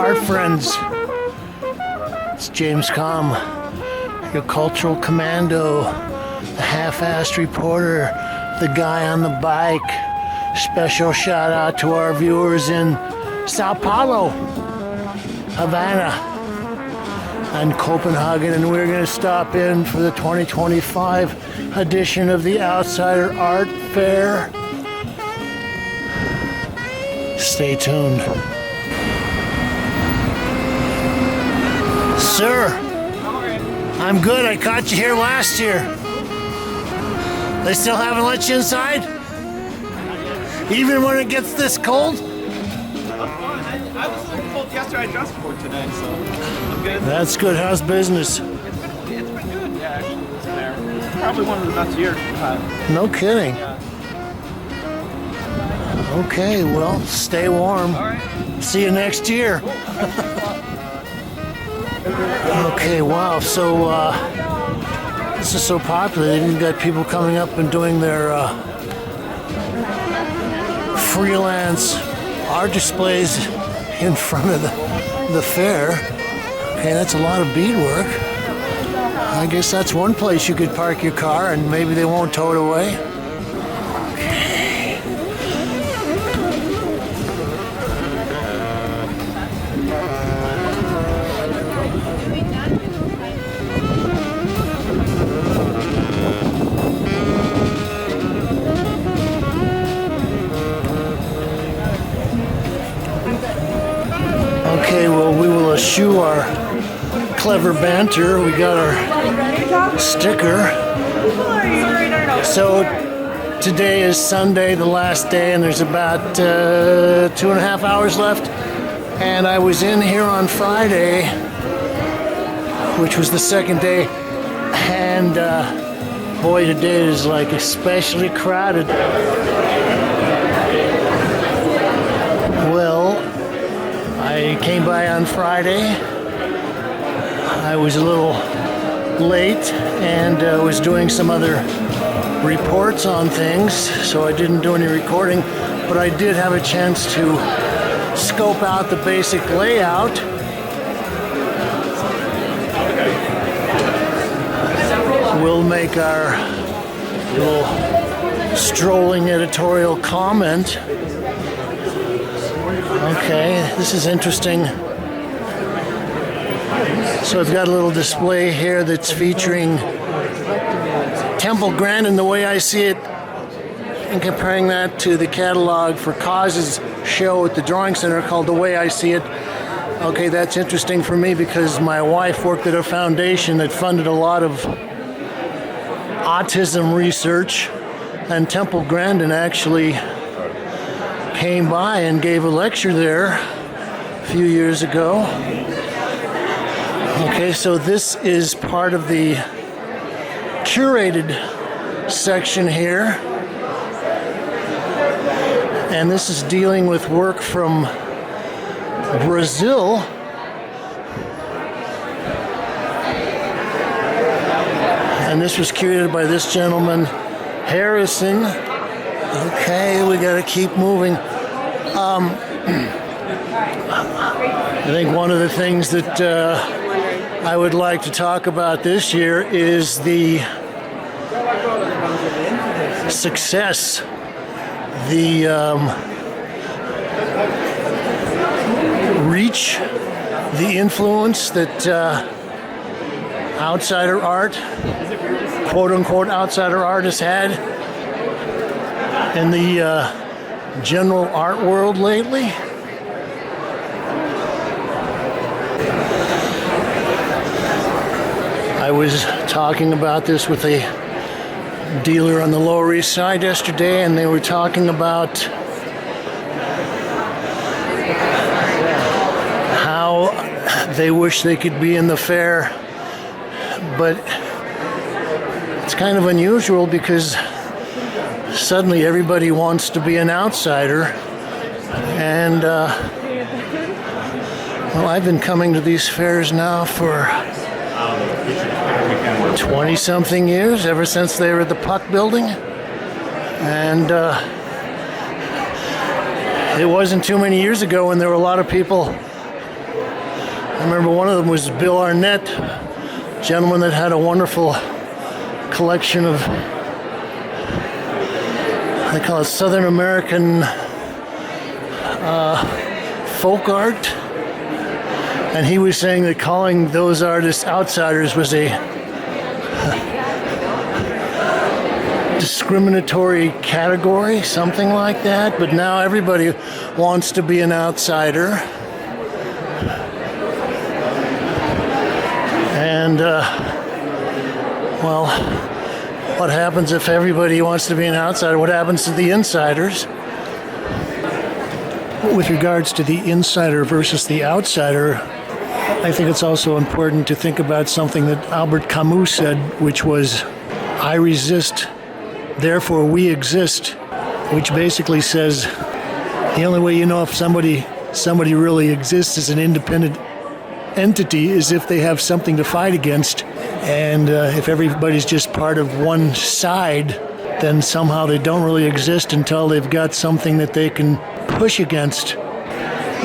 art friends. It's James Kalm, your cultural commando, the half-assed reporter, the guy on the bike. Special shout out to our viewers in Sao Paulo, Havana, and Copenhagen, and we're going to stop in for the 2025 edition of the Outsider Art Fair. Stay tuned. Sir, I'm good. I caught you here last year. They still haven't let you inside? Even when it gets this cold? I was a little cold yesterday. I dressed for it today, so I'm good. That's good. How's business? It's been good. Yeah, actually, it's there. Probably one of the best years we've had. No kidding. Yeah. Okay, well, stay warm. All right. See you next year. Okay, wow. So this is so popular. They've even got people coming up and doing their freelance art displays in front of the fair. Okay, that's a lot of beadwork. I guess that's one place you could park your car and maybe they won't tow it away. Okay, well, we will eschew our clever banter. We got our sticker. So today is Sunday, the last day, and there's about 2.5 hours left. And I was in here on Friday, which was the second day, and boy, today is like especially crowded. Well, I came by on Friday. I was a little late and was doing some other reports on things, so I didn't do any recording, but I did have a chance to scope out the basic layout. We'll make our little strolling editorial comment. Okay, this is interesting. So I've got a little display here that's featuring Temple Grandin, the way I see it, and comparing that to the catalog for Cause's show at the Drawing Center called The Way I See It. Okay, that's interesting for me because my wife worked at a foundation that funded a lot of autism research, and Temple Grandin actually came by and gave a lecture there a few years ago. Okay, so this is part of the curated section here. And this is dealing with work from Brazil. And this was curated by this gentleman, Harrison. Okay, we got to keep moving. I think one of the things that I would like to talk about this year is the success, the reach, the influence that outsider art, quote-unquote outsider art has had in the general art world lately. I was talking about this with a dealer on the Lower East Side yesterday, and they were talking about how they wish they could be in the fair, but it's kind of unusual because suddenly everybody wants to be an outsider. And well, I've been coming to these fairs now for 20-something years, ever since they were at the Puck building. And it wasn't too many years ago when there were a lot of people remember one of them was Bill Arnett, gentleman that had a wonderful collection of, they call it Southern American folk art. And he was saying that calling those artists outsiders was a discriminatory category, something like that. But now everybody wants to be an outsider. And, well, what happens if everybody wants to be an outsider? What happens to the insiders? With regards to the insider versus the outsider, I think it's also important to think about something that Albert Camus said, which was, I resist, therefore we exist, which basically says the only way you know if somebody really exists as an independent entity is if they have something to fight against. And if everybody's just part of one side, then somehow they don't really exist until they've got something that they can push against.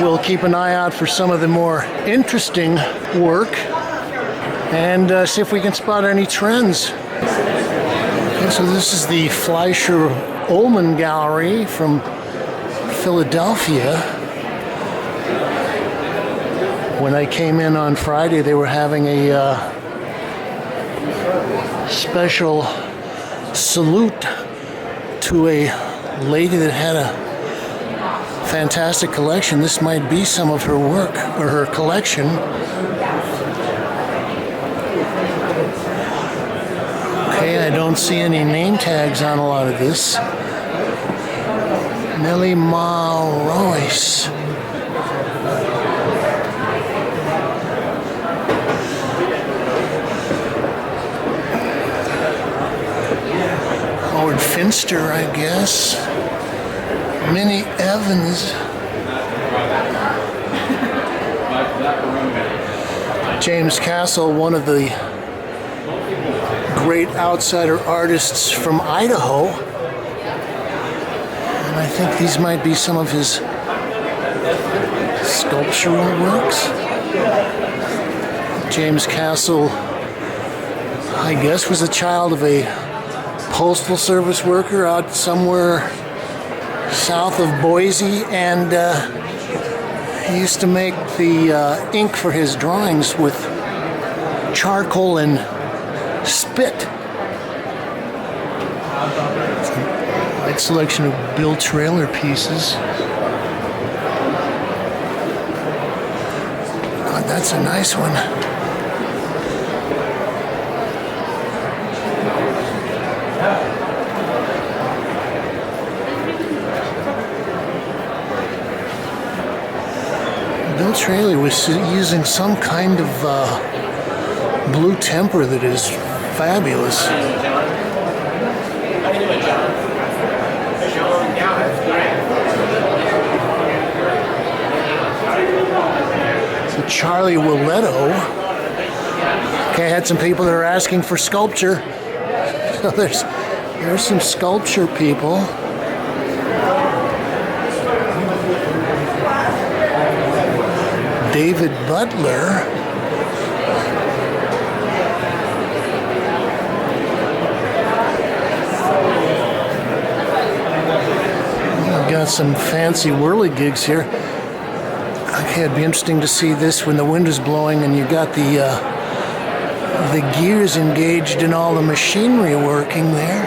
We'll keep an eye out for some of the more interesting work and see if we can spot any trends. Okay, so this is the Fleischer Ullman Gallery from Philadelphia. When I came in on Friday, they were having a special salute to a lady that had a fantastic collection. This might be some of her work or her collection. Okay, I don't see any name tags on a lot of this. Nellie Ma Royce. Howard Finster, I guess. Minnie Evans. James Castle, one of the great outsider artists from Idaho. And I think these might be some of his sculptural works. James Castle, I guess, was a child of a postal service worker out somewhere south of Boise, and he used to make the ink for his drawings with charcoal and spit. It's a nice selection of Bill Trailer pieces. God, that's a nice one. Bill Trailer was using some kind of blue temper that is fabulous. So Charlie Willetto. Okay, I had some people that are asking for sculpture. So there's some sculpture people. David Butler. I've got some fancy whirligigs here. Okay, it'd be interesting to see this when the wind is blowing and you got the gears engaged in all the machinery working there.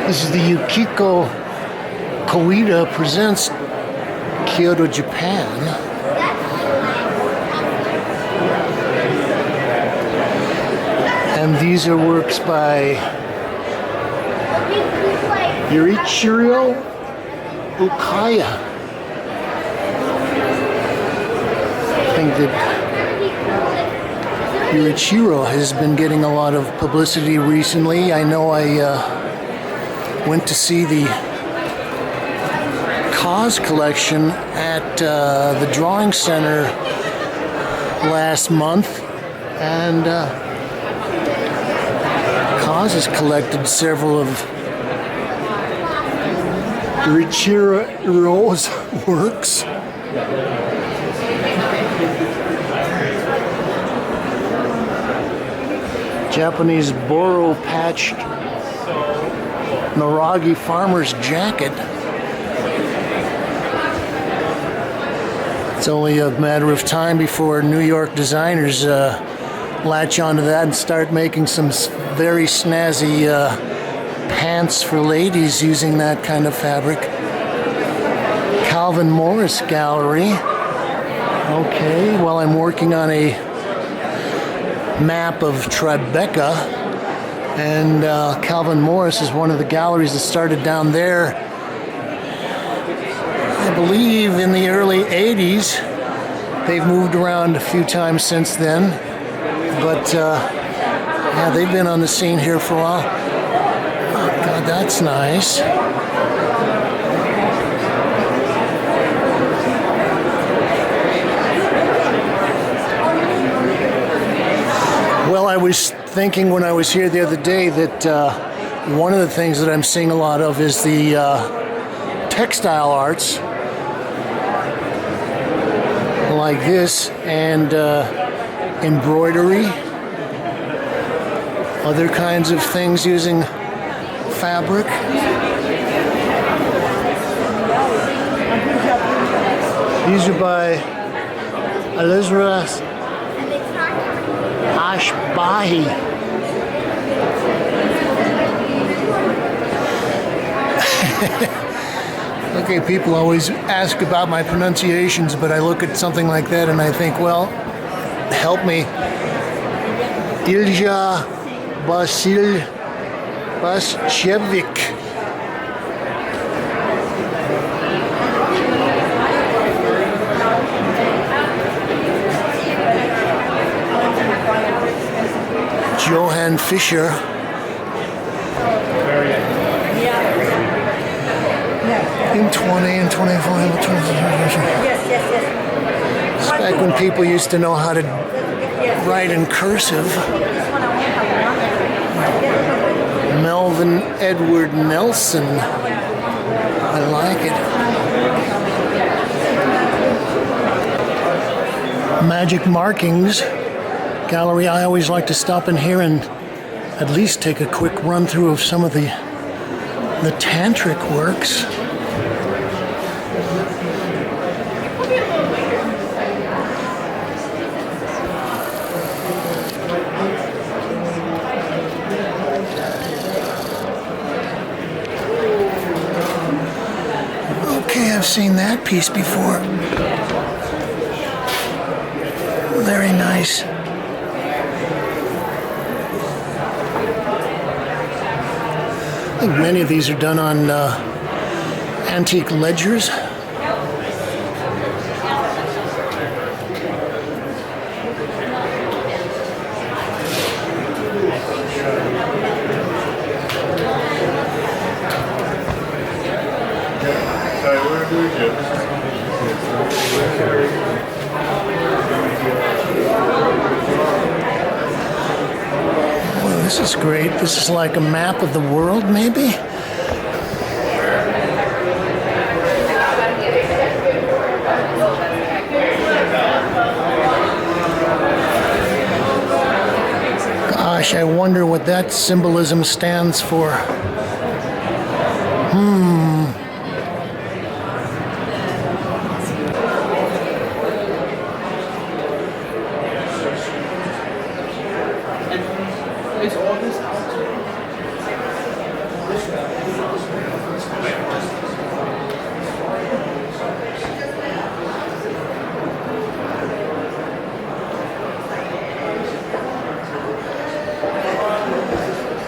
This is the Yukiko Koida presents Kyoto, Japan. And these are works by Yurichiro Ukaya. I think that Yurichiro has been getting a lot of publicity recently. I know I went to see the Cause collection at the Drawing Center last month, and Cause has collected several of Richira Rose works. Japanese Boro patched Naragi farmer's jacket. It's only a matter of time before New York designers latch onto that and start making some very snazzy pants for ladies using that kind of fabric. Calvin Morris Gallery. Okay, while I'm working on a map of Tribeca, and Calvin Morris is one of the galleries that started down there, I believe, in the early 80s. They've moved around a few times since then, but yeah, they've been on the scene here for a while. Oh, God, that's nice. Well, I was thinking when I was here the other day that one of the things that I'm seeing a lot of is the textile arts, like this, and embroidery, other kinds of things using fabric. These are by Elizabeth Ashbahi. Okay, people always ask about my pronunciations, but I look at something like that and I think, well, help me. Ilija Bostlj Bašičvić. Johan Fischer. In 20 and 25. It's back when people used to know how to write in cursive. Melvin Edward Nelson. I like it. Magic Markings Gallery. I always like to stop in here and at least take a quick run through of some of the Tantric works. Okay, I've seen that piece before. Very nice. I think many of these are done on antique ledgers. Well, this is great. This is like a map of the world, maybe? Gosh, I wonder what that symbolism stands for.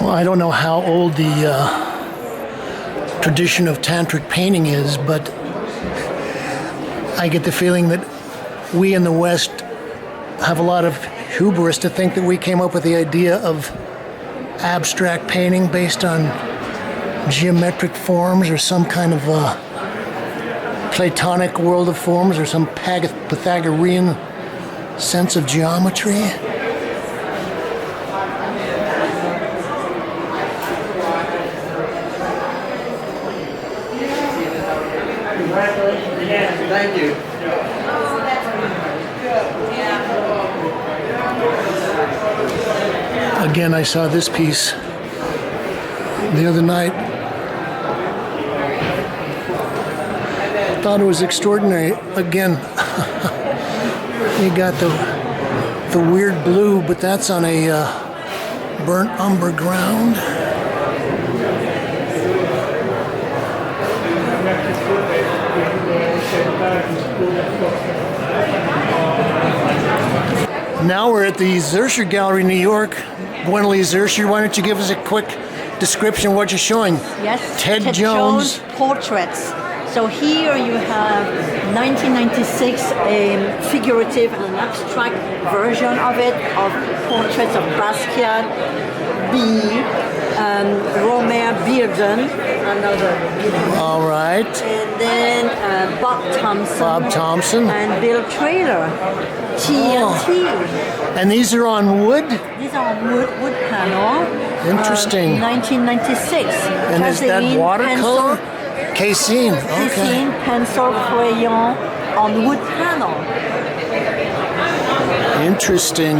I don't know how old the tradition of Tantric painting is, but I get the feeling that we in the West have a lot of hubris to think that we came up with the idea of abstract painting based on geometric forms or some kind of Platonic world of forms or some Pythagorean sense of geometry. Thank you. Again, I saw this piece the other night. Thought it was extraordinary. Again, you got the weird blue, but that's on a burnt umber ground. Now we're at the Zürcher Gallery, New York. Gwendolyn Zürcher, why don't you give us a quick description of what you're showing? Yes, Ted Jones portraits. So here you have 1996, a figurative and an abstract version of it, of portraits of Basquiat, Romer Bearden, another. All right. And then Bob Thompson. And Bill Traylor, TNT. And these are on wood? These are on wood panel. Interesting. 1996. And is that watercolor? Casein. Okay. Casein, pencil, crayon on wood panel. Interesting.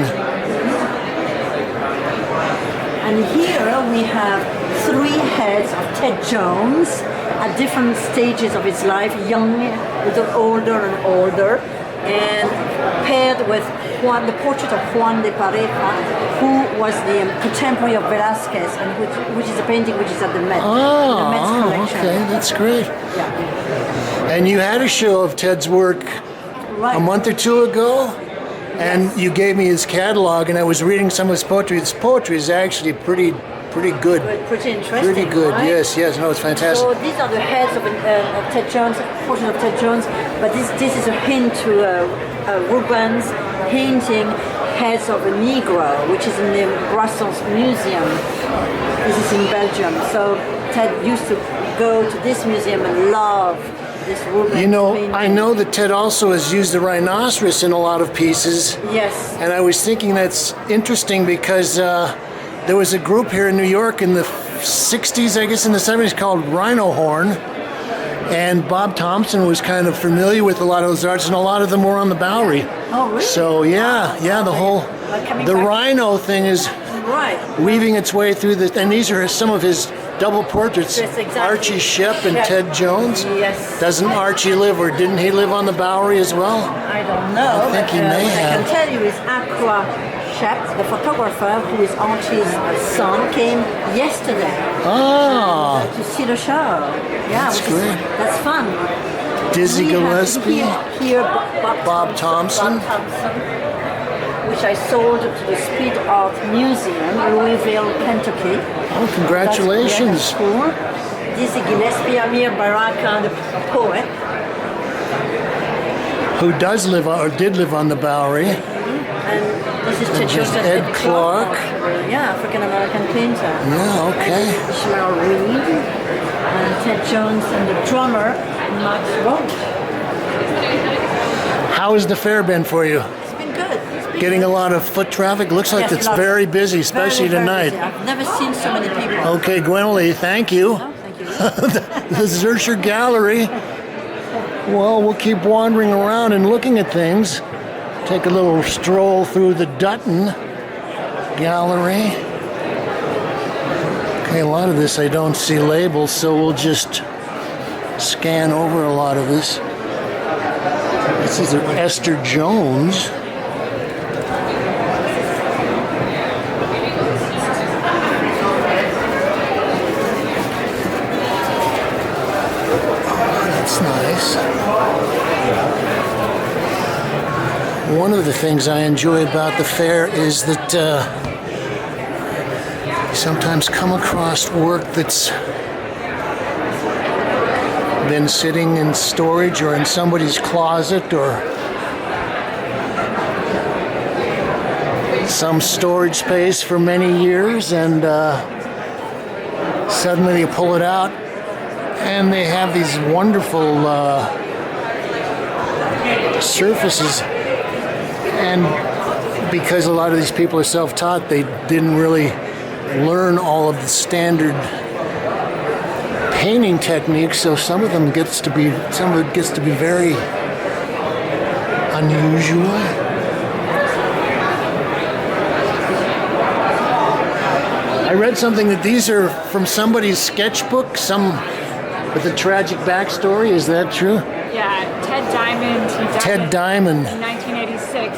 And here we have 3 heads of Ted Jones at different stages of his life, young, a little older and older, and paired with the portrait of Juan de Pareja, who was the contemporary of Velázquez, and which is a painting which is at the Met. The Met's collection. Okay, that's great. Yeah. And you had a show of Ted's work Right. a month or 2 ago, and you gave me his catalog, and I was reading some of his poetry. His poetry is actually pretty good. Pretty interesting. Pretty good. Right? Yes. No, it's fantastic. So these are the heads of Ted Jones, portrait of Ted Jones, but this is a hint to Rubens painting heads of a Negro, which is in the Brussels Museum. This is in Belgium. So Ted used to go to this museum and love this Rubens painting. I know that Ted also has used the rhinoceros in a lot of pieces. Yes. And I was thinking that's interesting because there was a group here in New York in the 60s, I guess in the 70s, called Rhino Horn. And Bob Thompson was kind of familiar with a lot of those arts, and a lot of them were on the Bowery. Oh, really? So, the rhino thing is weaving its way through and these are some of his double portraits. Yes, exactly. Archie Shepp and Ted Jones. Yes. Doesn't Archie live, or didn't he live on the Bowery as well? I don't know. I think he may I have. can tell you is Aqua Shepp, the photographer who is Archie's son, came yesterday to see the show. Yeah, that's great. That's fun. Dizzy We have Gillespie, here Bob Thompson, which I sold to the Speed Art Museum, Louisville, Kentucky. Oh, congratulations. That's cool. Dizzy Gillespie, Amir Baraka, the poet. Who does live or did live on the Bowery. And this is just Ed Clark. African-American painter. Yeah, okay. And Ishmael Reed, and Ted Jones, and the drummer, Max Roach. How has the fair been for you? It's been good. Getting a lot of foot traffic? Looks like it's very busy, especially tonight. Busy. I've never seen so many people. Okay, Gwendolyn, thank you. Oh, thank you. The Zürcher Gallery. Well, we'll keep wandering around and looking at things. Take a little stroll through the Dutton Gallery. Okay, a lot of this I don't see labels, so we'll just scan over a lot of this. This is Esther Jones. That's nice. One of the things I enjoy about the fair is that you sometimes come across work that's been sitting in storage or in somebody's closet or some storage space for many years, and suddenly you pull it out and they have these wonderful surfaces. And because a lot of these people are self-taught, they didn't really learn all of the standard painting techniques, so some of it gets to be very unusual. I read something that these are from somebody's sketchbook, some with a tragic backstory. Is that true? Yeah, Ted Diamond. He died Ted Diamond. in 1986.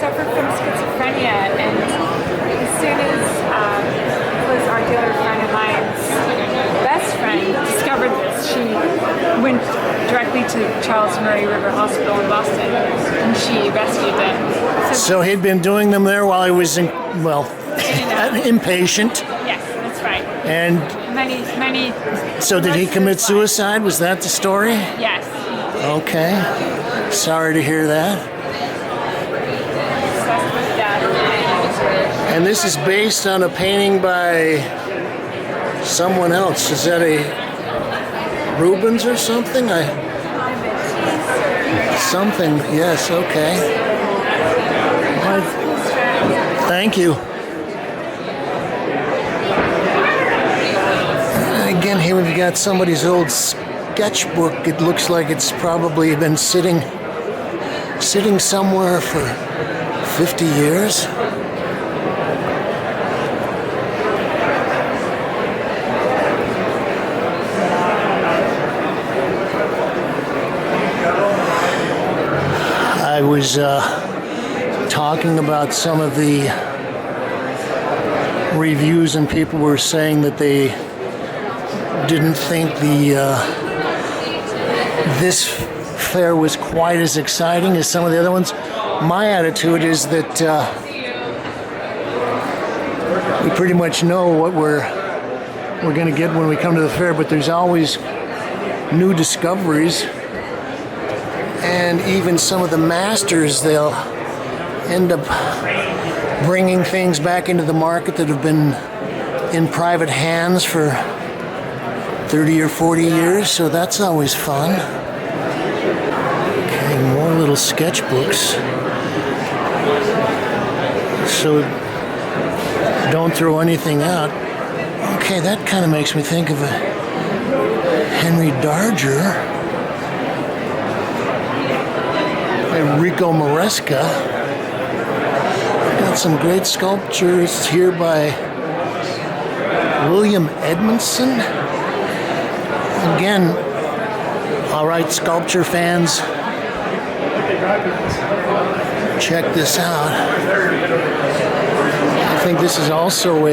Suffered from schizophrenia, and as soon as was our dealer friend of mine's best friend discovered this, she went directly to Charles Murray River Hospital in Boston, and she rescued them. So he'd been doing them there while he was impatient. Yes, that's right. And Many. so did he commit suicide? Was that the story? Yes. Okay. Sorry to hear that. And this is based on a painting by someone else. Is that a Rubens or something? Something, yes, okay. Thank you. Again, here we've got somebody's old sketchbook. It looks like it's probably been sitting somewhere for 50 years. I was talking about some of the reviews, and people were saying that they didn't think this fair was quite as exciting as some of the other ones. My attitude is that we pretty much know what we're going to get when we come to the fair, but there's always new discoveries. And even some of the masters, they'll end up bringing things back into the market that have been in private hands for 30 or 40 years, so that's always fun. Okay, more little sketchbooks. So don't throw anything out. Okay, that kind of makes me think of a Henry Darger. Enrico Maresca. Got some great sculptures here by William Edmondson. Again, all right, sculpture fans, check this out. I think this is also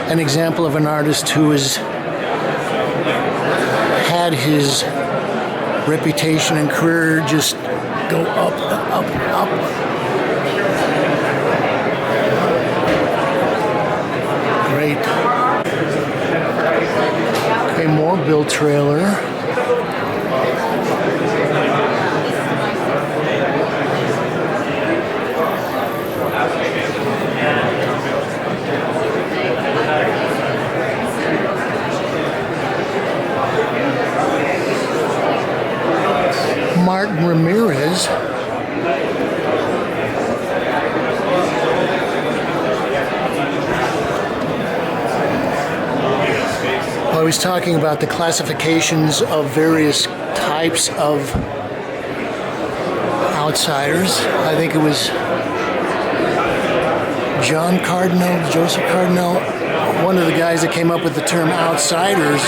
an example of an artist who has had his reputation and career just go up, up, up. Great. Okay, more Bill Trailer. Martin Ramirez. I was talking about the classifications of various types of outsiders. I think it was Joseph Cardinal, one of the guys that came up with the term outsiders.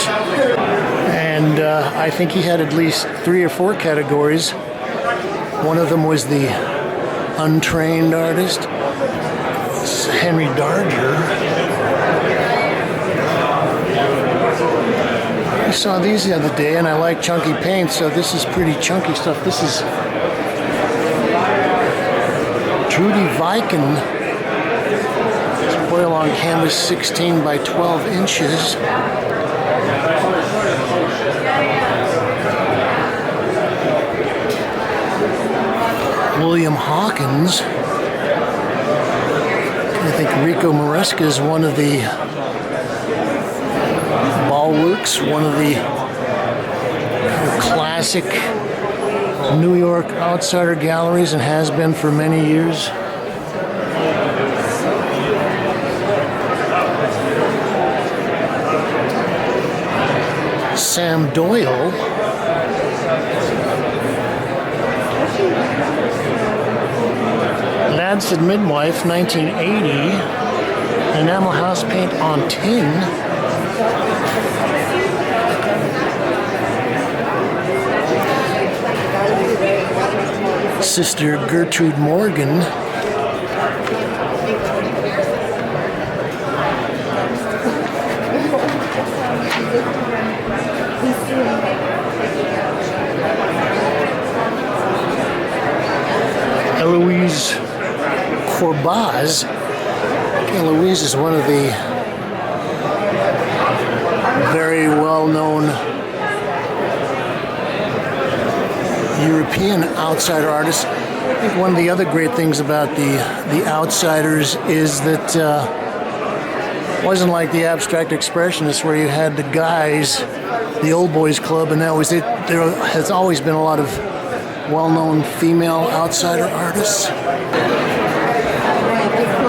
And I think he had at least 3 or 4 categories. One of them was the untrained artist. It's Henry Darger. I saw these the other day, and I like chunky paint, so this is pretty chunky stuff. This is Trudy Viken. It's oil on canvas, 16 by 12 inches. William Hawkins. I think Rico Maresca is one of the Ballworks, one of the classic New York outsider galleries, and has been for many years. Sam Doyle. Gadsden Midwife, 1980. Enamel house paint on tin. Sister Gertrude Morgan. Eloise Corbaz. Eloise is one of the very well-known European outsider artists. I think one of the other great things about the outsiders is that it wasn't like the abstract expressionists where you had the guys, the old boys club, and that was it. There has always been a lot of well-known female outsider artists.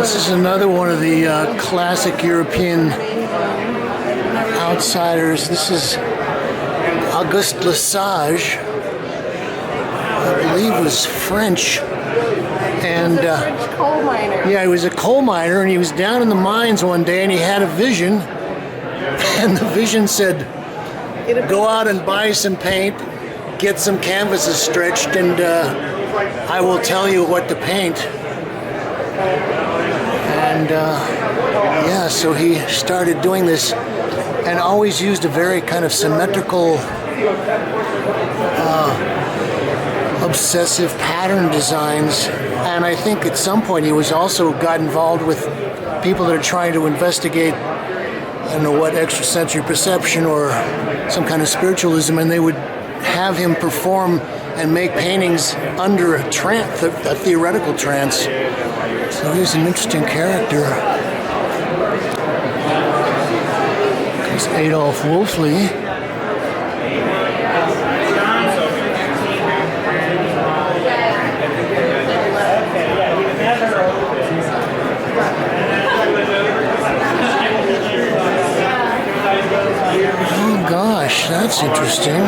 This is another one of the classic European outsiders. This is Auguste Lesage. I believe was French. And Coal miner. yeah, he was a coal miner, and he was down in the mines one day, and he had a vision. And the vision said, go out and buy some paint, get some canvases stretched, and I will tell you what to paint. And yeah, so he started doing this and always used a very kind of symmetrical, obsessive pattern designs. And I think at some point he was also got involved with people that are trying to investigate, I don't know what, extrasensory perception or some kind of spiritualism, and they would have him perform and make paintings under a trance, a theoretical trance. So he's an interesting character. There's Adolf Wolfli. Oh gosh, that's interesting.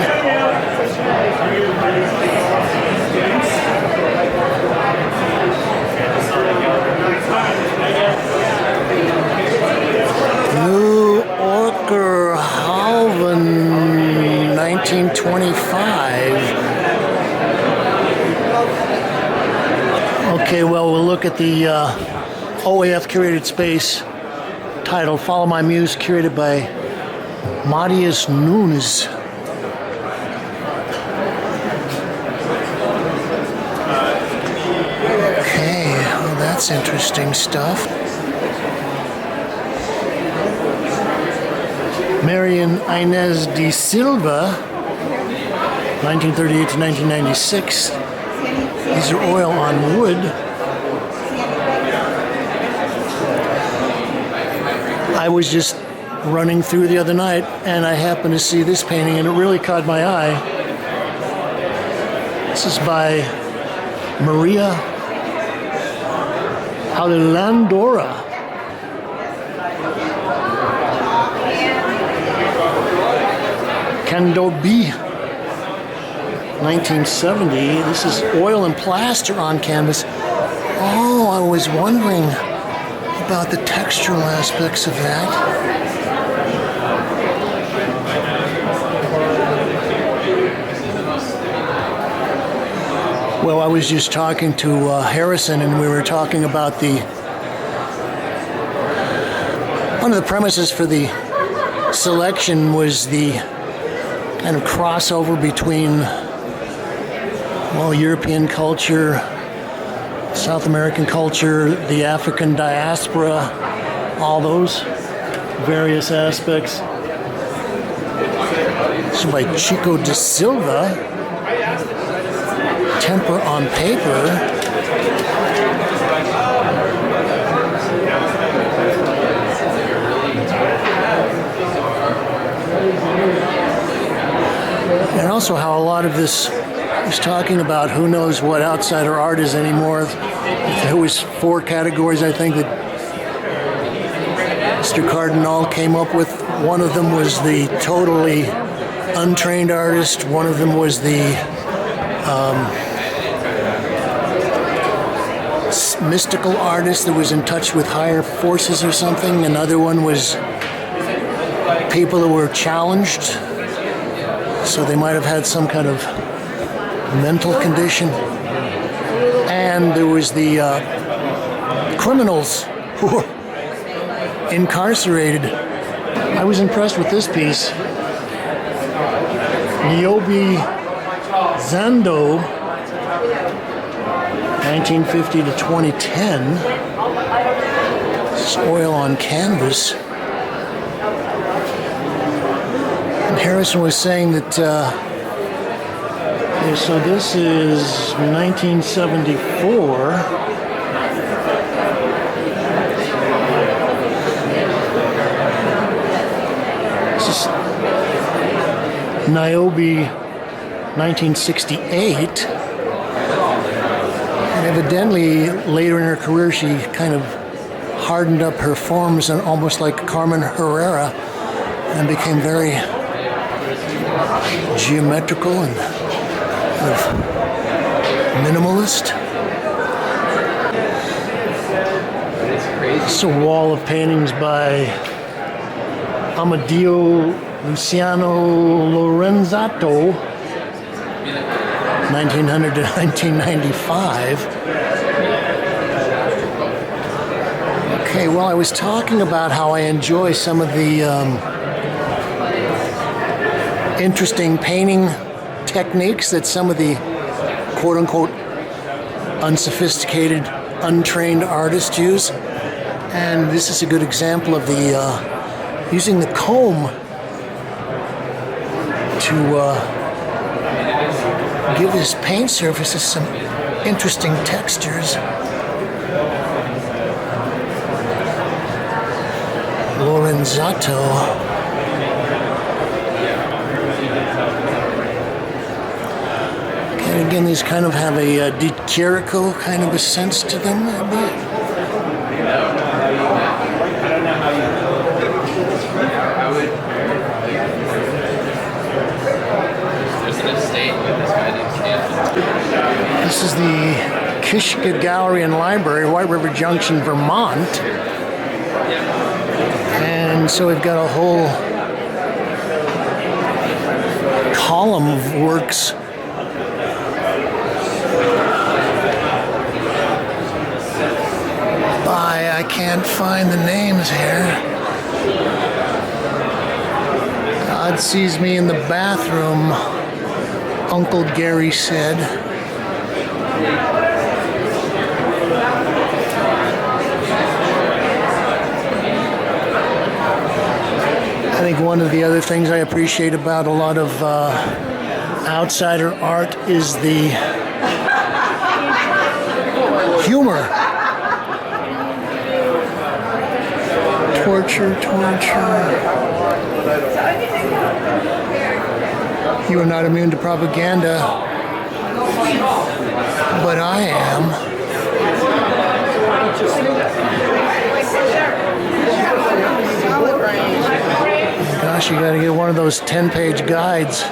New Orker Halven, 1925. Okay, well, we'll look at the OAF curated space titled Follow My Muse, curated by Marius Nunes. Okay, well, that's interesting stuff. Mirian Inêz da Silva, 1938 to 1996. These are oil on wood. I was just running through the other night and I happened to see this painting and it really caught my eye. This is by Maria Alelandora. Candobi, 1970. This is oil and plaster on canvas. Oh, I was wondering about the textural aspects of that. Well, I was just talking to Harrison, and we were talking about one of the premises for the selection was the kind of crossover between, well, European culture, South American culture, the African diaspora, all those various aspects. So by Chico da Silva, Temper on Paper. And also how a lot of this is talking about who knows what outsider art is anymore. There was 4 categories, I think, that Mr. Cardinal came up with. One of them was the totally untrained artist. One of them was the mystical artist that was in touch with higher forces or something. Another one was people who were challenged, so they might have had some kind of mental condition. And there was the criminals who were incarcerated. I was impressed with this piece. Niobe Zando, 1950 to 2010. This is oil on canvas. And Harrison was saying that, so this is 1974. This is Niobe 1968. And evidently, later in her career, she kind of hardened up her forms and almost like Carmen Herrera and became very geometrical and kind of minimalist. It's a wall of paintings by Amadeo Luciano Lorenzato, 1900 to 1995. Okay, well, I was talking about how I enjoy some of the interesting painting techniques that some of the quote-unquote unsophisticated, untrained artists use. And this is a good example of the using the comb to give his paint surfaces some interesting textures. Lorenzato. And again, these kind of have a Di Chirico kind of a sense to them. This is the Kishka Gallery and Library, White River Junction, Vermont. And so we've got a whole column of works by, I can't find the names here. God sees me in the bathroom, Uncle Gary said. I think one of the other things I appreciate about a lot of outsider art is the humor. Torture. You are not immune to propaganda, but I am. Gosh, you gotta get one of those 10-page guides.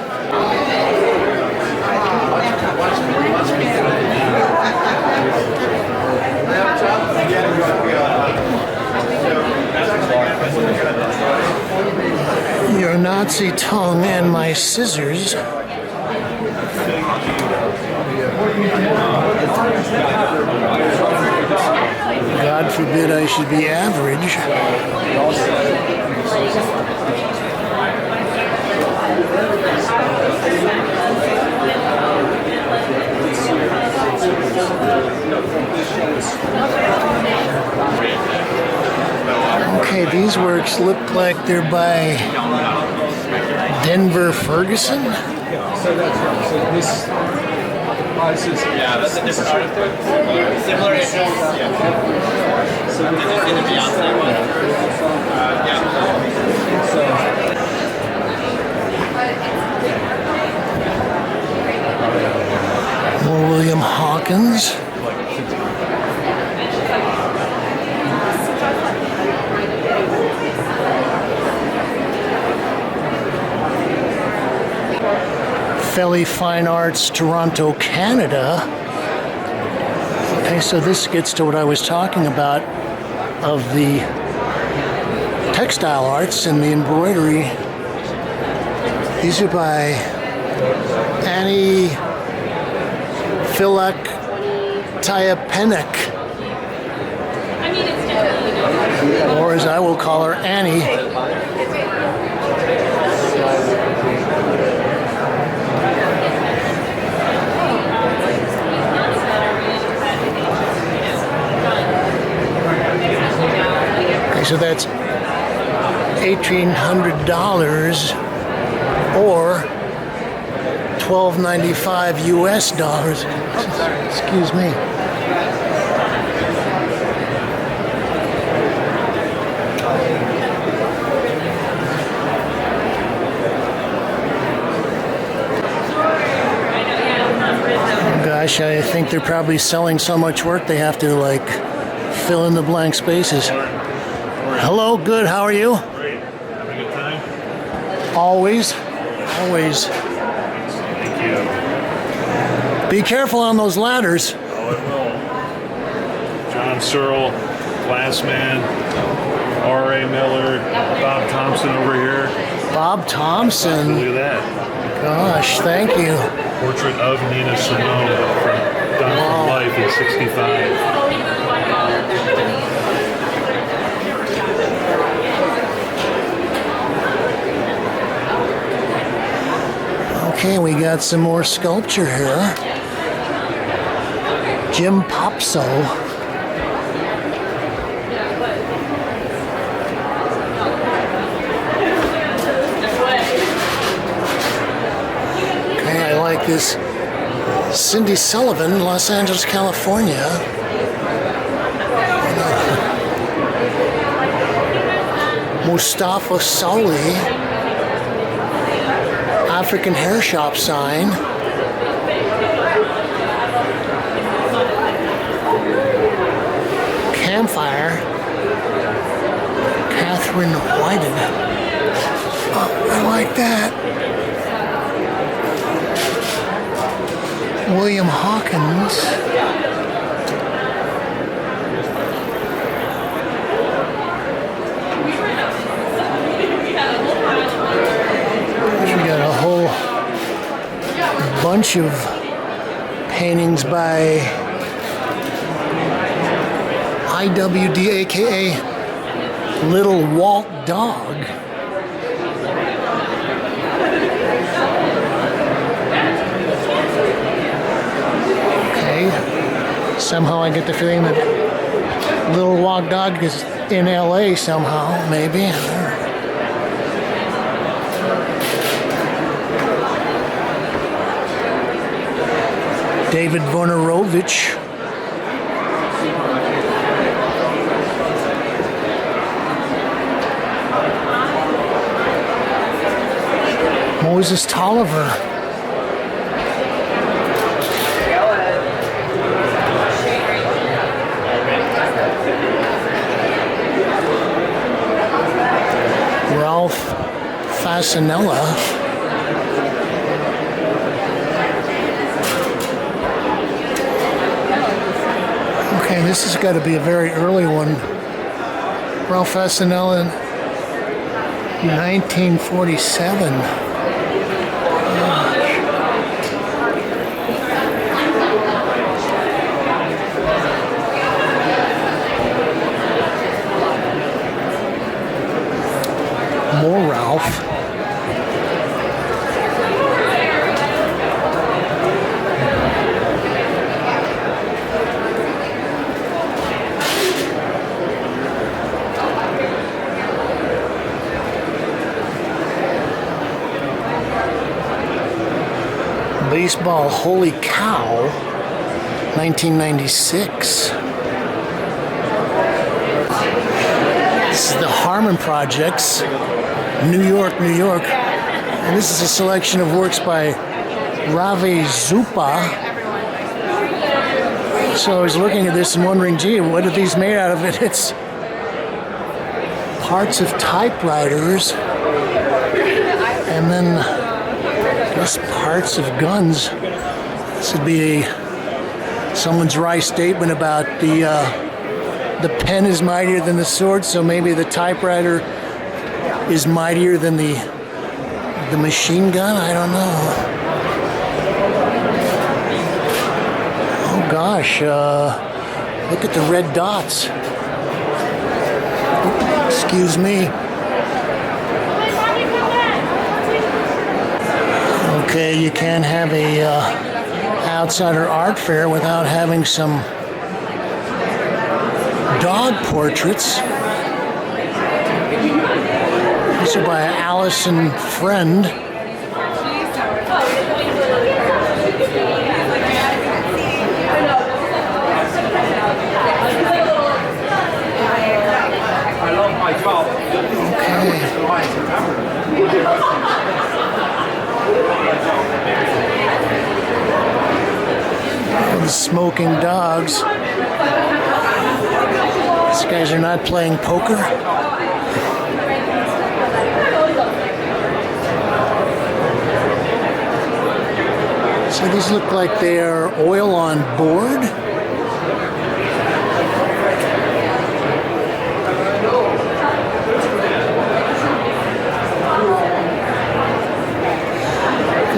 Your Nazi tongue and my scissors. God forbid I should be average. Okay, these works look like they're by Denver Ferguson. So this yeah, that's a different artist. Similar issues. Yeah. So this is the Beyonce one. Yeah. More William Hawkins. Felly Fine Arts, Toronto, Canada. Okay, so this gets to what I was talking about of the textile arts and the embroidery. These are by Annie Filak-Tyapenek, or as I will call her, Annie. Okay, so that's $1,800 or $12.95 US dollars. Excuse me. Gosh, I think they're probably selling so much work they have to like fill in the blank spaces. Hello, good, how are you? Great. Having a good time? Always. Thank you. Be careful on those ladders. Oh, it will. John Searle, Glassman, R.A. Miller, Bob Thompson over here. Bob Thompson. Look at that. Gosh, thank you. Portrait of Nina Simone done from life in '65. Okay, we got some more sculpture here. Jim Popso. Okay, I like this. Cindy Sullivan, Los Angeles, California. Mustafa Soli. African hair shop sign. Campfire. Catherine Whited. Oh, I like that. William Hawkins. We got a whole bunch of paintings by IWD, aka Little Walt Dog. Okay, somehow I get the feeling that Little Walt Dog is in LA somehow, maybe. David Vonarovich. Moses Tolliver. Ralph Fasanella. Okay, this has got to be a very early one. Ralph Fasanella, 1947. More Ralph. Baseball, holy cow, 1996. This is the Harmon Projects, New York, New York. And this is a selection of works by Ravi Zupa. So I was looking at this and wondering, gee, what are these made out of? It's parts of typewriters and then just parts of guns. This would be a someone's right statement about the pen is mightier than the sword, so maybe the typewriter is mightier than the machine gun. I don't know. Oh gosh, look at the red dots. Excuse me. Okay, you can't have a outsider art fair without having some dog portraits. These are by Allison Friend. The smoking dogs. These guys are not playing poker. So these look like they are oil on board.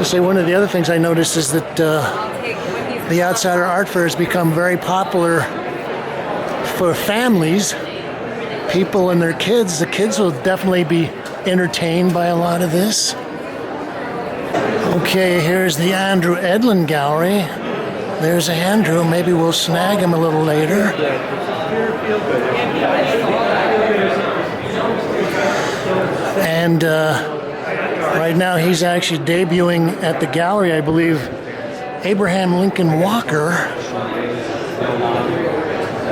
Say one of the other things I noticed is that the Outsider Art Fair has become very popular for families, people and their kids. The kids will definitely be entertained by a lot of this. Okay, here's the Andrew Edlin Gallery. There's Andrew. Maybe we'll snag him a little later. And right now he's actually debuting at the gallery, I believe, Abraham Lincoln Walker.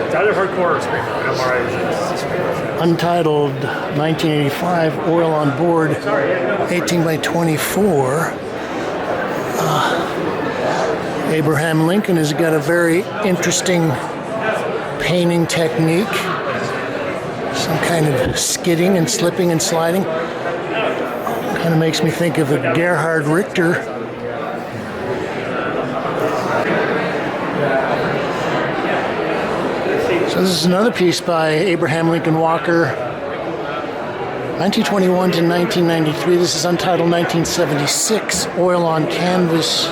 It's either hardcore or screamer. Untitled 1985, oil on board, 18 by 24. Abraham Lincoln has got a very interesting painting technique. Some kind of skidding and slipping and sliding. Kind of makes me think of a Gerhard Richter. So this is another piece by Abraham Lincoln Walker, 1921 to 1993. This is untitled 1976, oil on canvas,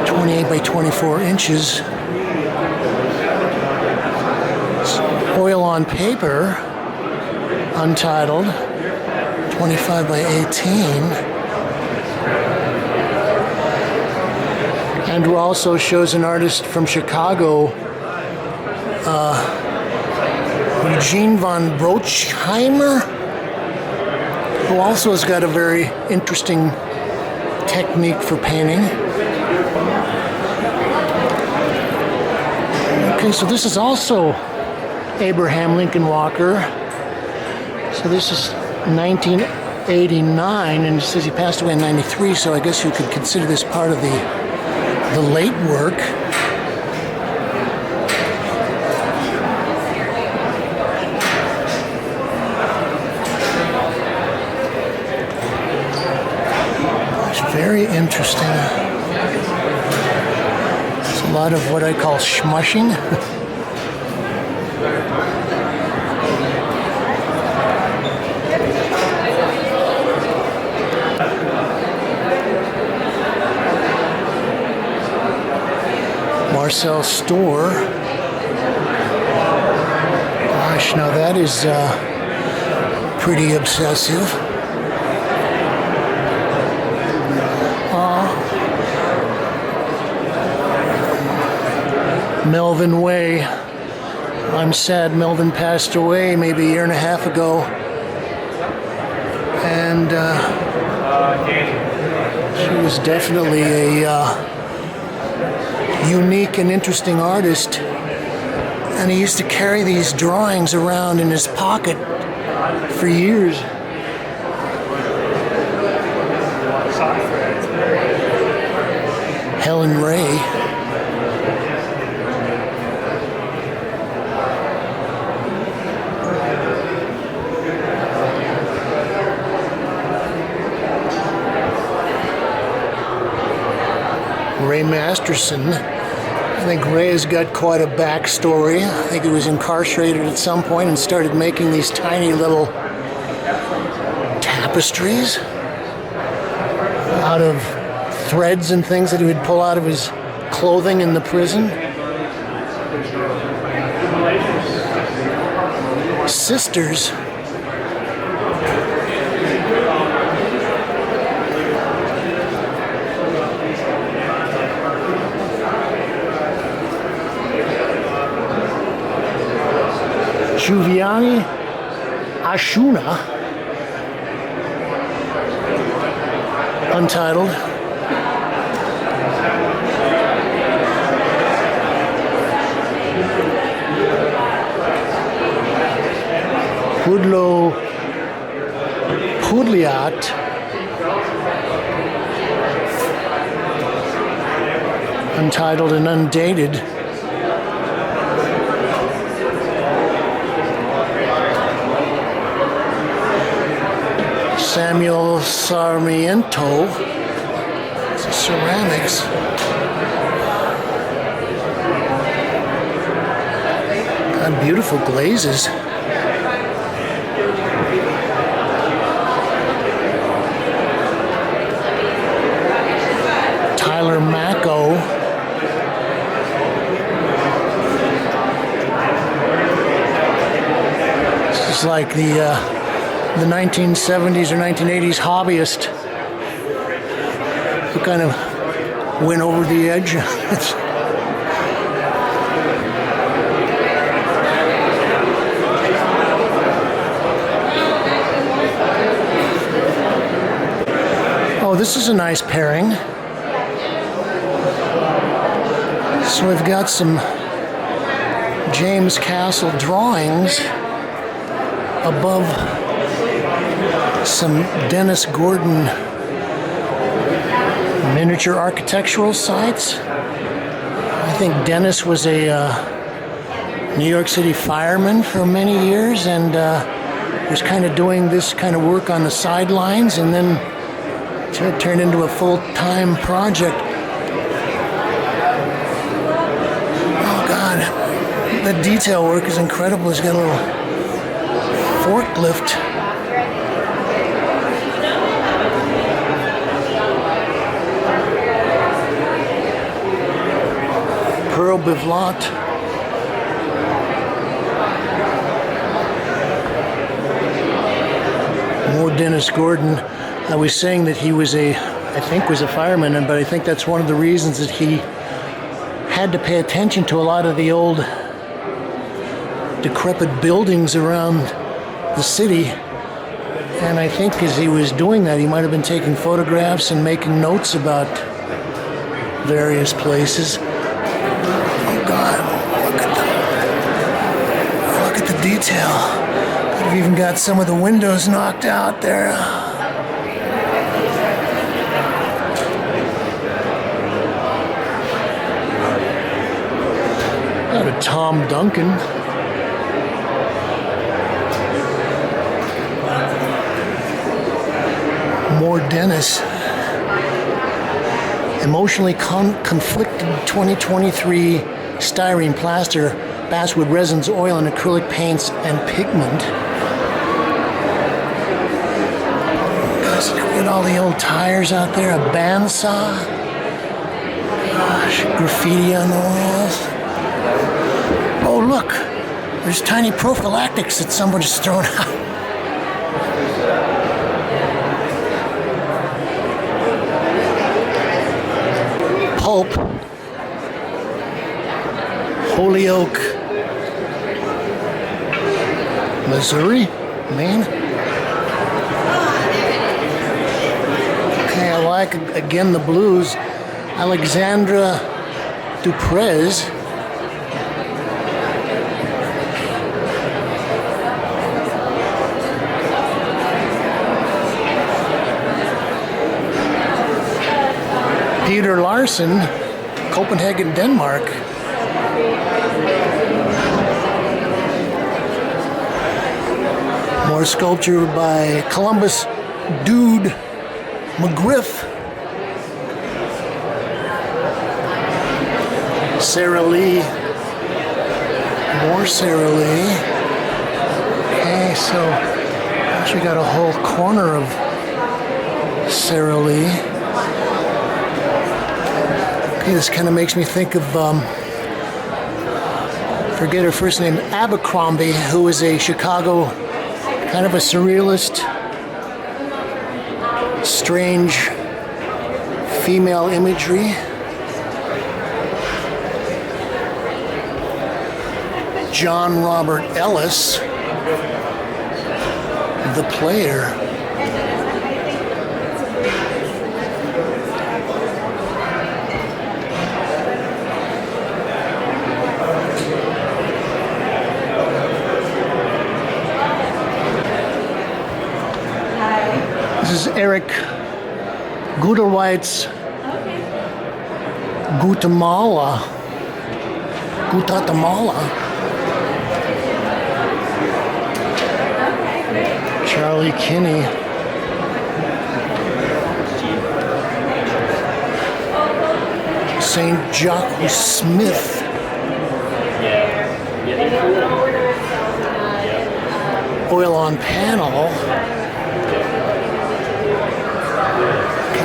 28 by 24 inches. Oil on paper, untitled, 25 by 18. Andrew also shows an artist from Chicago, Eugene von Brochheimer, who also has got a very interesting technique for painting. Okay, so this is also Abraham Lincoln Walker. So this is 1989, and it says he passed away in 93, so I guess you could consider this part of the late work. It's very interesting. It's a lot of what I call schmushing. Marcel Store. Gosh, now that is pretty obsessive. Melvin Way. I'm sad Melvin passed away maybe a year and a half ago. And she was definitely a unique and interesting artist, and he used to carry these drawings around in his pocket for years. Helen Ray. Ray Masterson. I think Ray has got quite a backstory. I think he was incarcerated at some point and started making these tiny little tapestries out of threads and things that he would pull out of his clothing in the prison. Sisters. Giuliani Ashuna, untitled. Pudlo Pudliat, untitled and undated. Samuel Sarmiento, ceramics. Got beautiful glazes. Tyler Macko. This is like the 1970s or 1980s hobbyist who kind of went over the edge. Oh, this is a nice pairing. So we've got some James Castle drawings above some Dennis Gordon miniature architectural sites. I think Dennis was a New York City fireman for many years and was kind of doing this kind of work on the sidelines, and then it turned into a full-time project. Oh God, the detail work is incredible. He's got a little forklift. Pearl Bivlat. More Dennis Gordon. I was saying that he was a fireman, but I think that's one of the reasons that he had to pay attention to a lot of the old decrepit buildings around the city. And I think as he was doing that, he might have been taking photographs and making notes about various places. Look at the detail. I've even got some of the windows knocked out there. Got a Tom Duncan. More Dennis. Emotionally conflicted 2023 styrene plaster, basswood resins, oil, and acrylic paints and pigment. Gosh, look at all the old tires out there. A bandsaw. Gosh, graffiti on the walls. Oh, look. There's tiny prophylactics that somebody's thrown out. Pulp. Holyoke, Missouri, Maine. Okay, I like, again, the blues. Alexandra Duprez. Peter Larsen, Copenhagen, Denmark. More sculpture by Columbus Dude McGriff. Sarah Lee. More Sarah Lee. Okay, so actually got a whole corner of Sarah Lee. Okay, this kind of makes me think of, forget her first name, Abercrombie, who was a Chicago kind of a surrealist, strange female imagery. John Robert Ellis, the player. This is Eric Guterweit's Guatemala. Charlie Kinney. St. Jacques Smith. Oil on panel.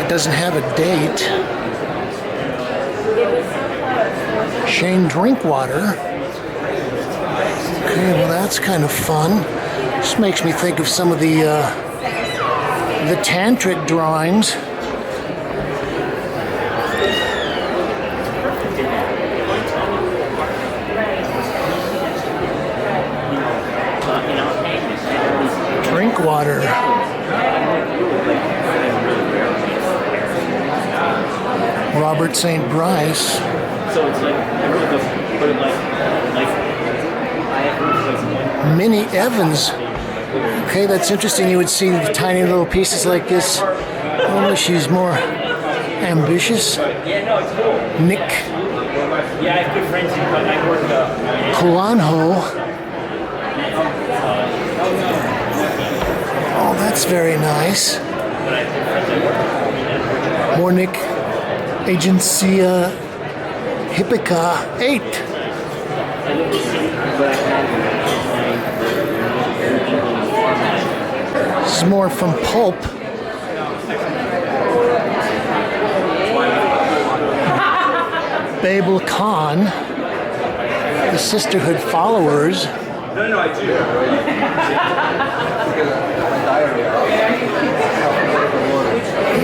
It doesn't have a date. Shane Drinkwater. Okay, well that's kind of fun. This makes me think of some of the Tantric drawings. Drinkwater. Robert St. Bryce. So it's like, I really just put it like Minnie Evans. Okay, that's interesting. You would see tiny little pieces like this. Oh, she's more ambitious. yeah, no, it's cool. Nick Yeah, I have good friends who I work Kulanho. Oh, that's very nice. More Nick Agencia Hippica 8. This is more from Pulp. Babel Khan, the Sisterhood Followers. No, I do.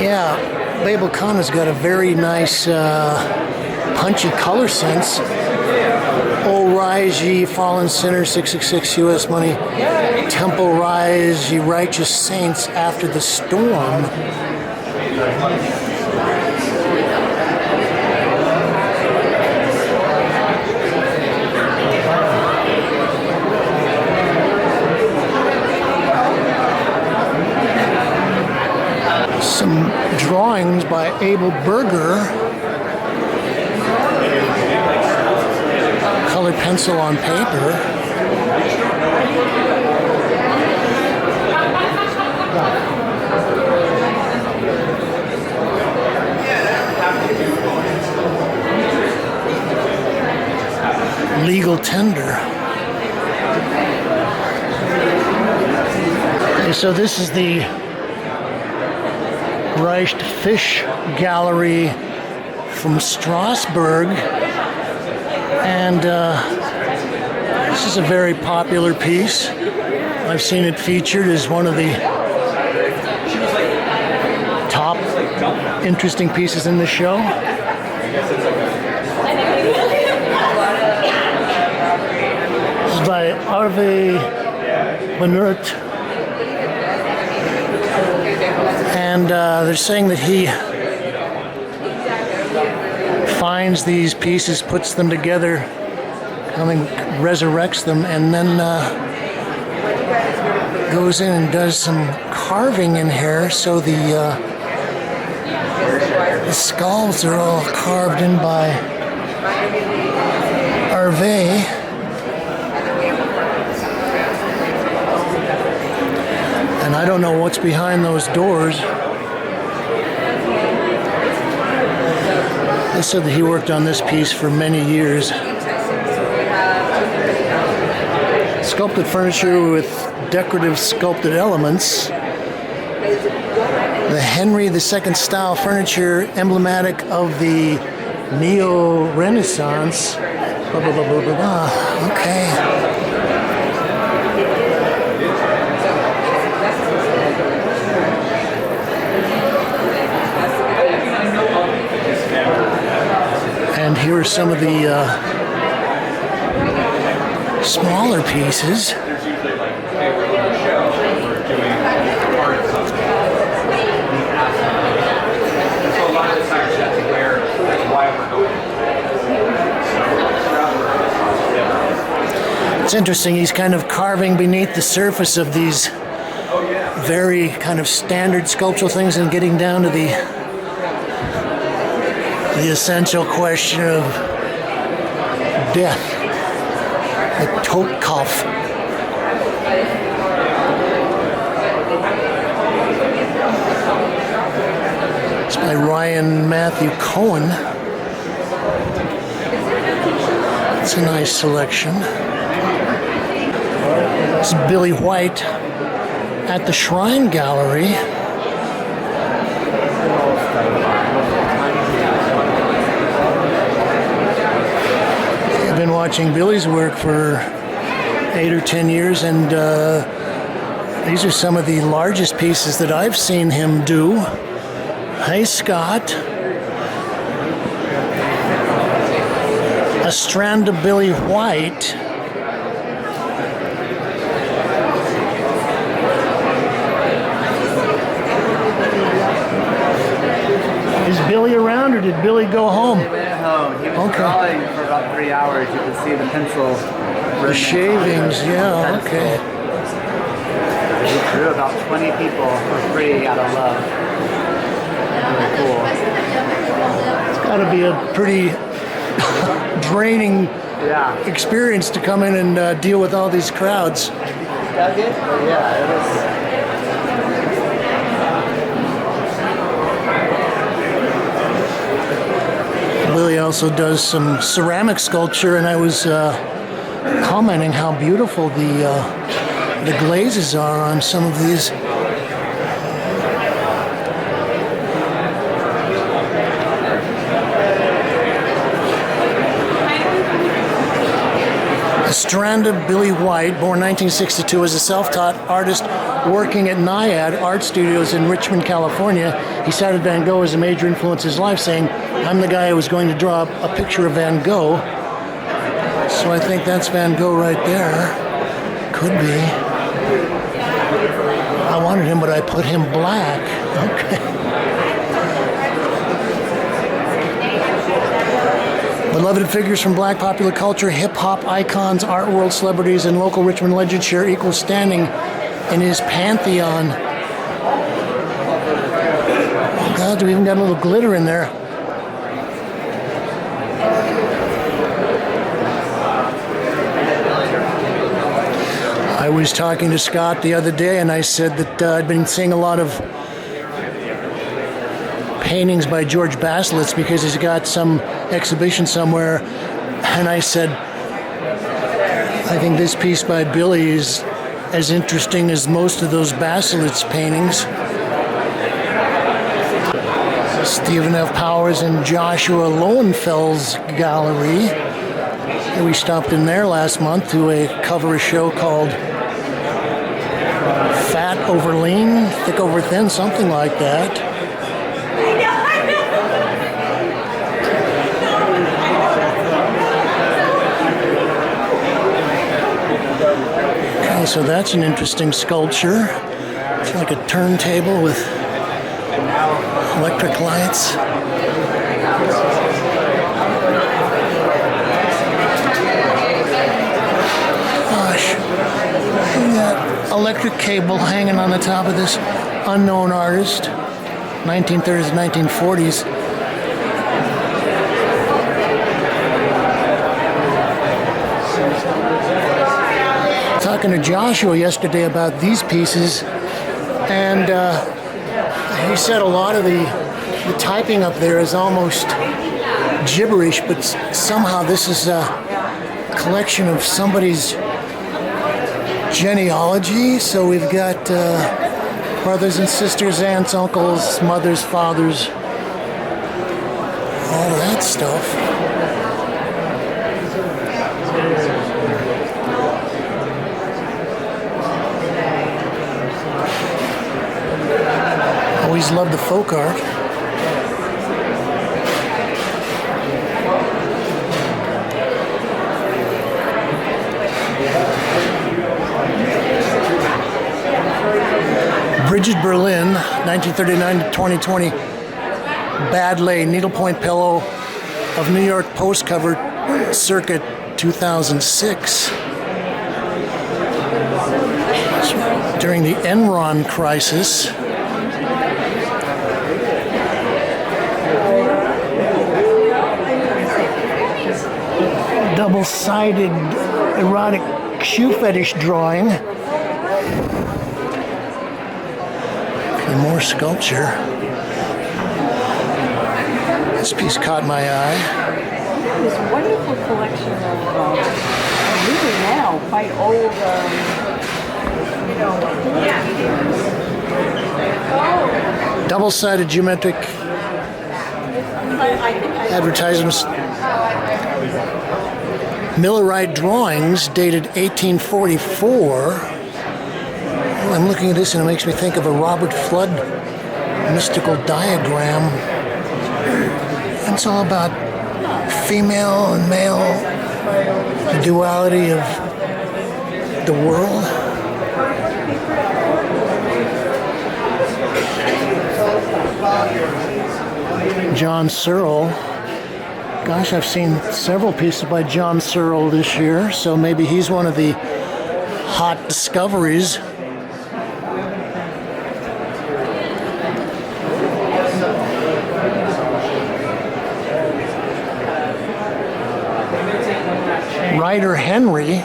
Yeah, Babel Khan has got a very nice punchy color sense. Oh, rise ye fallen sinners, 666 U.S. money. Temple rise ye righteous saints after the storm. Some drawings by Abel Berger. Color pencil on paper. Legal tender. Okay, so this is the Reicht Fish Gallery from Strasbourg, and this is a very popular piece. I've seen it featured as one of the top interesting pieces in the show. This is by Arve Benert. And they're saying that he finds these pieces, puts them together, resurrects them, and then goes in and does some carving in here. So the skulls are all carved in by Arve. And I don't know what's behind those doors. They said that he worked on this piece for many years. Sculpted furniture with decorative sculpted elements. The Henry II style furniture emblematic of the Neo-Renaissance. Blah, blah, blah, blah, blah, blah. Okay. And here are some of the smaller pieces. It's interesting, he's kind of carving beneath the surface of these very kind of standard sculptural things and getting down to the essential question of death, the Todkopf. It's by Ryan Matthew Cohen. It's a nice selection. It's Billy White at the Shrine Gallery. I've been watching Billy's work for 8 or 10 years, and these are some of the largest pieces that I've seen him do. Hey, Scott. A strand of Billy White. Is Billy around, or did Billy go home? He went home. He was drawing for about 3 hours. You can see the pencil. The shavings, yeah, okay. He drew about 20 people for free out of love. Really cool. It's got to be a pretty draining experience to come in and deal with all these crowds. Dug it? Yeah, it was. Lily also does some ceramic sculpture, and I was commenting how beautiful the glazes are on some of these. Strand of Billy White, born 1962, is a self-taught artist working at Naiad Art Studios in Richmond, California. He cited Van Gogh as a major influence in his life, saying, "I'm the guy who was going to draw a picture of Van Gogh." So I think that's Van Gogh right there. Could be. I wanted him, but I put him black. Okay. Beloved figures from black popular culture, hip-hop icons, art world celebrities, and local Richmond legends share equal standing in his pantheon. Oh God, we even got a little glitter in there. I was talking to Scott the other day, and I said that I'd been seeing a lot of paintings by George Baselitz because he's got some exhibition somewhere, and I said, I think this piece by Billy is as interesting as most of those Baselitz paintings. Stephen F. Powers and Joshua Lowenfeld's gallery. We stopped in there last month to cover a show called Fat Over Lean, Thick Over Thin, something like that. So that's an interesting sculpture. It's like a turntable with electric lights. Gosh, look at that electric cable hanging on the top of this unknown artist, 1930s, 1940s. Talking to Joshua yesterday about these pieces, and he said a lot of the typing up there is almost gibberish, but somehow this is a collection of somebody's genealogy. So we've got brothers and sisters, aunts, uncles, mothers, fathers, all of that stuff. Always loved the folk art. Bridget Berlin, 1939 to 2020. Badley, Needlepoint pillow of New York Post cover, circa 2006. During the Enron crisis. Double-sided erotic shoe fetish drawing. Okay, more sculpture. This piece caught my eye. This wonderful collection of really now quite old, Double-sided geometric advertisements. Millerite drawings dated 1844. Well, I'm looking at this and it makes me think of a Robert Flood mystical diagram. It's all about female and male, the duality of the world. John Searle. Gosh, I've seen several pieces by John Searle this year, so maybe he's one of the hot discoveries. Ryder Henry.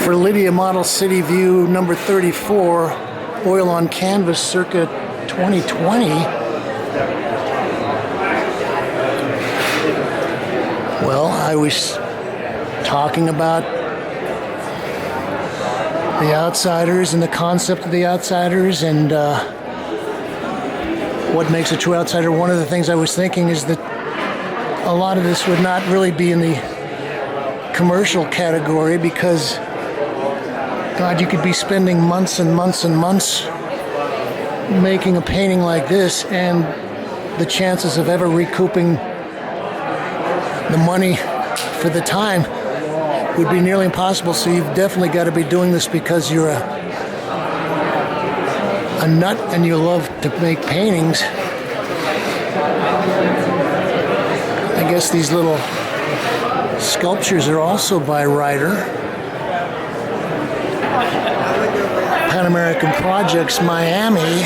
For Lydia Model City View number 34, oil on canvas circa 2020. Well, I was talking about the outsiders and the concept of the outsiders and what makes a true outsider. One of the things I was thinking is that a lot of this would not really be in the commercial category because, God, you could be spending months and months and months making a painting like this, and the chances of ever recouping the money for the time would be nearly impossible. So you've definitely got to be doing this because you're a nut and you love to make paintings. I guess these little sculptures are also by Ryder. Pan American Projects, Miami.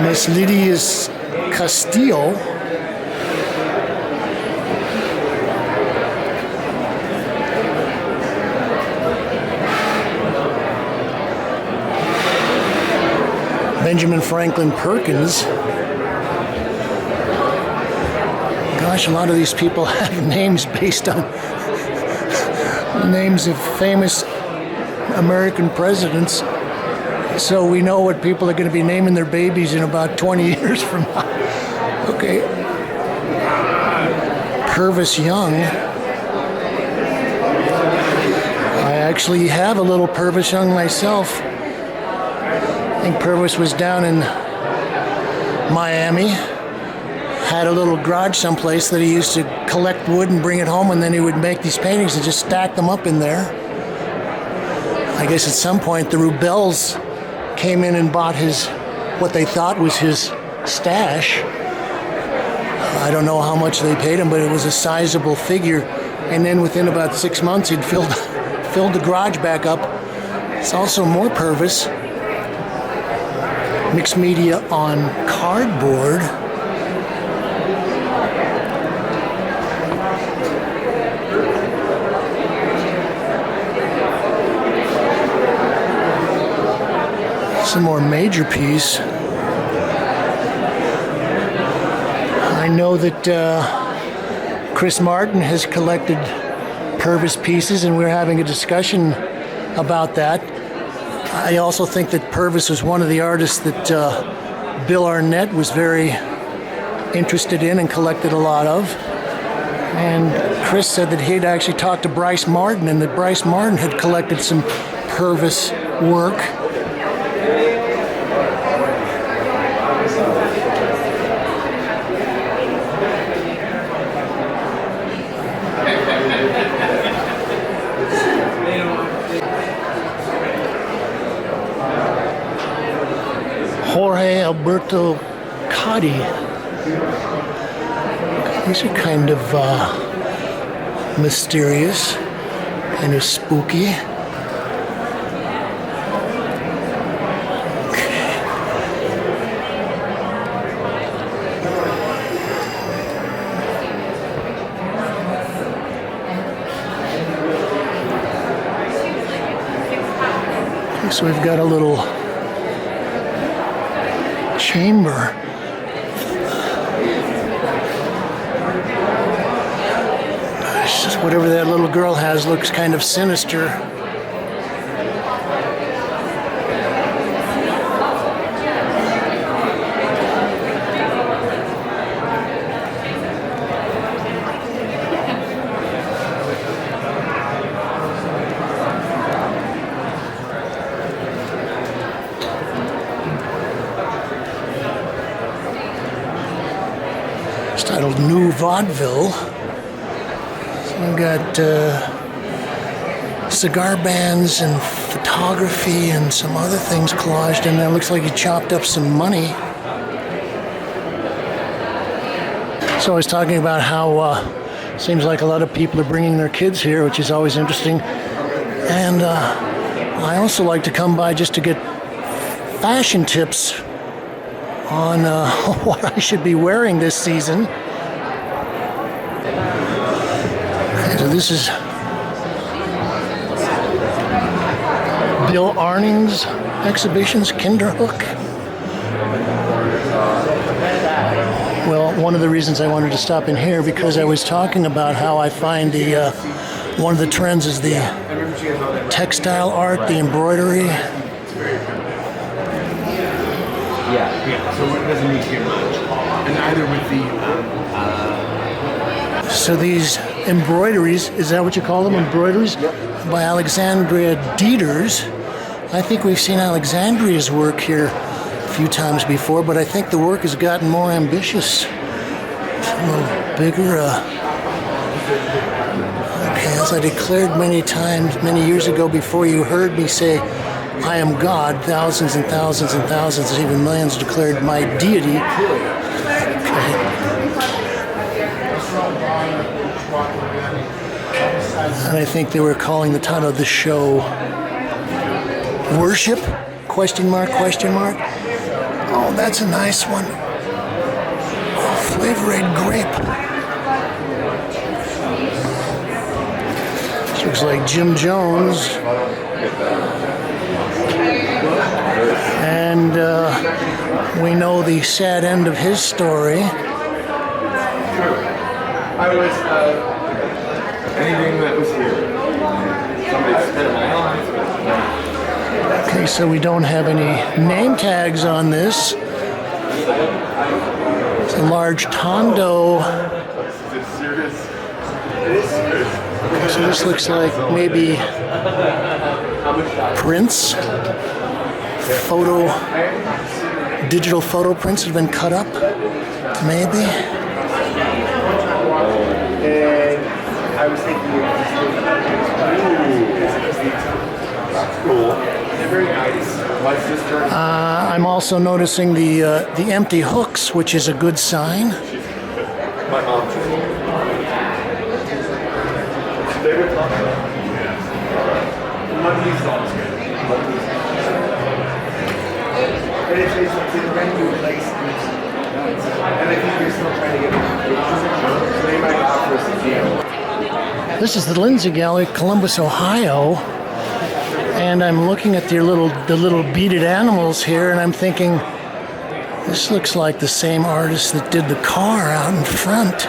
Miss Lydia Castillo. Benjamin Franklin Perkins. Gosh, a lot of these people have names based on names of famous American presidents. So we know what people are going to be naming their babies in about 20 years from now. Okay. Pervis Young. I actually have a little Pervis Young myself. I think Pervis was down in Miami, had a little garage someplace that he used to collect wood and bring it home, and then he would make these paintings and just stack them up in there. I guess at some point the Rubels came in and bought what they thought was his stash. I don't know how much they paid him, but it was a sizable figure. And then within about 6 months, he'd filled the garage back up. It's also more Pervis. Mixed media on cardboard. Some more major piece. I know that Chris Martin has collected Pervis pieces, and we're having a discussion about that. I also think that Pervis was one of the artists that Bill Arnett was very interested in and collected a lot of. And Chris said that he'd actually talked to Bryce Martin, and that Bryce Martin had collected some Pervis work. Jorge Alberto Cadi. These are kind of mysterious, kind of spooky. Okay, so we've got a little chamber. It's just whatever that little girl has looks kind of sinister. It's titled New Vaudeville. So we've got cigar bands and photography and some other things collaged in there. Looks like he chopped up some money. So I was talking about how seems like a lot of people are bringing their kids here, which is always interesting. And I also like to come by just to get fashion tips on what I should be wearing this season. Okay, so this is Bill Arning's exhibitions, Kinderhook. Well, one of the reasons I wanted to stop in here because I was talking about how I find the one of the trends is the textile art, the embroidery. Yeah, so it doesn't need too much. And either with the... So these embroideries, is that what you call them, embroideries? Yep. By Alexandria Dieters. I think we've seen Alexandria's work here a few times before, but I think the work has gotten more ambitious. It's a little bigger. Okay, as I declared many times, many years ago before you heard me say, I am God, thousands and thousands and thousands, even millions declared my deity. Okay. And I think they were calling the title of the show Worship? Question mark, question mark. Oh, that's a nice one. Oh, Flavor-Aid grape. This looks like Jim Jones. And we know the sad end of his story. I was, anything that was here. Somebody spit in my eyes. Okay, so we don't have any name tags on this. It's a large Tondo. Is it serious? It is serious. Okay, so this looks like maybe prints. Digital photo prints have been cut up, maybe. And I was thinking, that's cool. They're very nice. My sister. I'm also noticing the empty hooks, which is a good sign. My mom. They were talking about monthly songs. And it's brand new place. And I think they're still trying to get so they might offer us a deal. This is the Lindsay Gallery, Columbus, Ohio. And I'm looking at the little beaded animals here, and I'm thinking, this looks like the same artist that did the car out in front.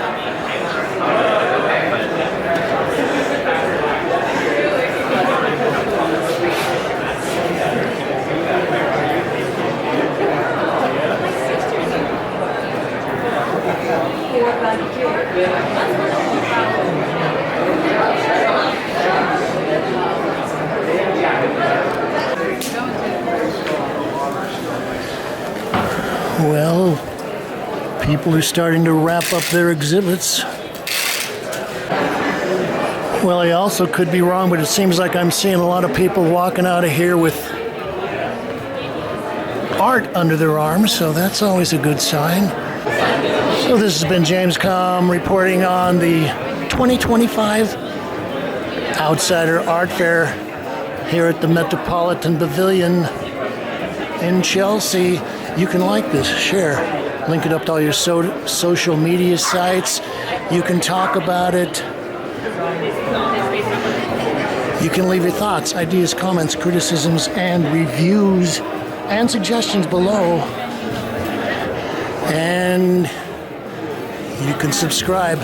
Well, people are starting to wrap up their exhibits. Well, I also could be wrong, but it seems like I'm seeing a lot of people walking out of here with art under their arms, so that's always a good sign. So this has been James Kalm reporting on the 2025 Outsider Art Fair here at the Metropolitan Pavilion in Chelsea. You can like this, share, link it up to all your social media sites. You can talk about it. You can leave your thoughts, ideas, comments, criticisms, and reviews and suggestions below. And you can subscribe.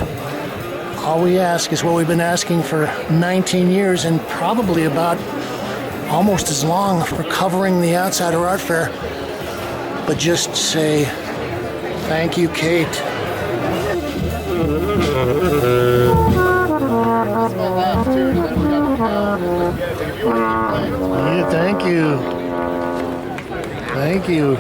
All we ask is what we've been asking for 19 years and probably about almost as long for covering the Outsider Art Fair. But just say, thank you, Kate. Yeah, thank you. Thank you.